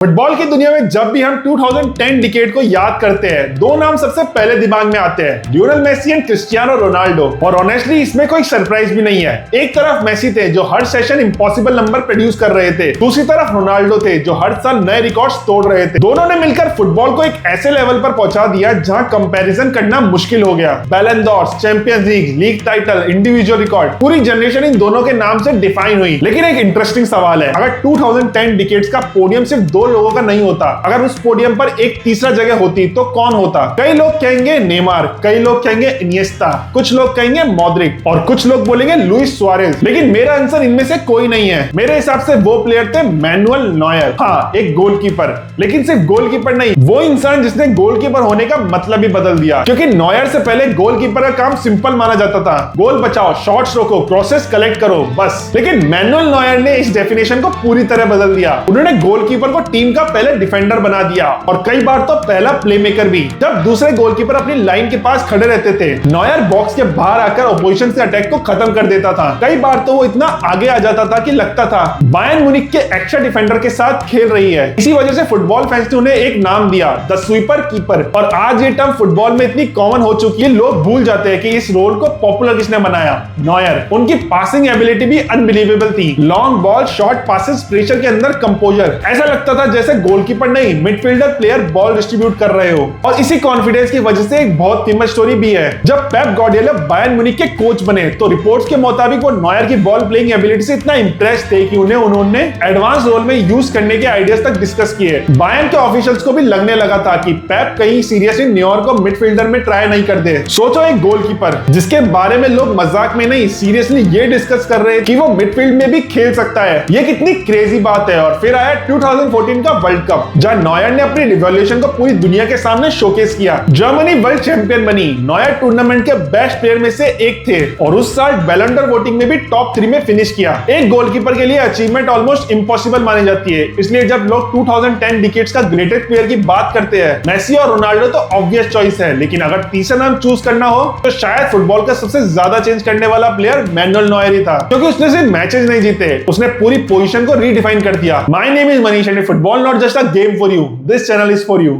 Football की दुनिया में जब भी हम 2010 डिकेड को याद करते हैं, दो नाम सबसे पहले दिमाग में आते हैं, Lionel Messi and Cristiano Ronaldo. और ऑनेस्टली इसमें कोई सरप्राइज भी नहीं है। एक तरफ मेसी थे जो हर सेशन इंपॉसिबल नंबर प्रोड्यूस कर रहे थे, दूसरी तरफ रोनाल्डो थे जो हर साल नए रिकॉर्ड्स तोड़ रहे थे। दोनों ने मिलकर फुटबॉल को एक ऐसे लेवल पर पहुंचा दिया जहां कंपैरिजन करना मुश्किल हो गया। Ballon d'Or, Champions League title, individual record, पूरी जनरेशन इन दोनों के नाम से डिफाइन हुई। लेकिन एक इंटरेस्टिंग सवाल है, अगर 2010 डिकेड्स का पोडियम सिर्फ दो लोगों का नहीं होता, अगर उस पोडियम पर एक तीसरा जगह होती तो कौन होता? कई लोग कहेंगे नेमार, कई लोग कहेंगे इनिएस्टा, कुछ लोग कहेंगे मॉड्रिक और कुछ लोग बोलेंगे लुइस सुआरेज। लेकिन मेरा आंसर इनमें से कोई नहीं है। मेरे हिसाब से वो प्लेयर थे मैनुअल नॉयर। हाँ, एक गोलकीपर, लेकिन सिर्फ गोलकीपर नहीं, वो इंसान जिसने गोलकीपर होने का मतलब ही बदल दिया। क्योंकि नॉयर से पहले गोलकीपर का काम सिंपल माना जाता था, गोल बचाओ, शॉट्स रोको, क्रॉसेस कलेक्ट करो, बस। लेकिन मैनुअल नॉयर ने इस डेफिनेशन को पूरी तरह बदल दिया। उन्होंने गोलकीपर को टीम का पहले डिफेंडर बना दिया और कई बार तो पहला प्लेमेकर भी। जब दूसरे गोलकीपर अपनी लाइन के पास खड़े रहते थे, नॉयर बॉक्स के बाहर आकर ऑपोजिशन के अटैक को खत्म कर देता था। कई बार तो वो इतना आगे आ जाता था कि लगता था बायर्न म्यूनिख के एक्स्ट्रा डिफेंडर के साथ खेल रही है। इसी वजह से फुटबॉल फैंस ने उन्हें एक नाम दिया, द स्वीपर कीपर। और आज ये टर्म फुटबॉल में इतनी कॉमन हो चुकी है, लोग भूल जाते हैं कि इस रोल को पॉपुलर किसने बनाया, नॉयर। उनकी पासिंग एबिलिटी भी अनबिलीवेबल थी, long ball, short passes, pressure के अंदर कंपोजर। ऐसा लगता था जैसे गोलकीपर नहीं, मिडफील्डर प्लेयर बॉल डिस्ट्रीब्यूट कर रहे हो। और इसी कॉन्फिडेंस की वजह से एक बहुत फेमस स्टोरी भी है। जब पेप गार्डियोला बायर्न म्यूनिख के कोच बने तो रिपोर्ट्स के मुताबिक वो नॉयर की बॉल प्लेइंग एबिलिटी से इतना इंप्रेस थे कि उन्होंने एडवांस रोल में यूज करने के आइडियाज तक डिस्कस किए। बायर्न के ऑफिशियल्स को भी लगने लगा था कि पेप कहीं सीरियसली नॉयर को मिडफील्डर में ट्राई नहीं कर दे। सोचो, एक गोलकीपर जिसके बारे में लोग मजाक में नहीं सीरियसली ये डिस्कस कर रहे हैं कि वो मिडफील्ड में भी खेल सकता है। ये कितनी क्रेजी बात है। और फिर आया 2014 का वर्ल्ड कप, जहां नॉयर ने अपनी रिवॉल्यूशन को पूरी दुनिया के सामने शोकेस किया। जर्मनी वर्ल्ड चैंपियन बनी। नॉयर टूर्नामेंट के बेस्ट प्लेयर में से एक थे और उस साल बैलन डॉर वोटिंग में भी टॉप 3 में फिनिश किया। एक गोलकीपर के लिए अचीवमेंट ऑलमोस्ट इम्पॉसिबल मानी जाती है। इसलिए जब लोग 2010 डिकेड्स का ग्रेटेस्ट प्लेयर की बात करते हैं, मेसी और रोनाल्डो तो ऑब्वियस चॉइस है। लेकिन अगर तीसरा नाम चूज करना हो तो शायद फुटबॉल का सबसे ज्यादा चेंज करने वाला प्लेयर मैनुअल नॉयर ही था। क्योंकि उसने सिर्फ मैचेस नहीं जीते, उसने पूरी पोजीशन को रीडिफाइन कर दिया। My name is Manish and football not just a game for you, this channel is for you.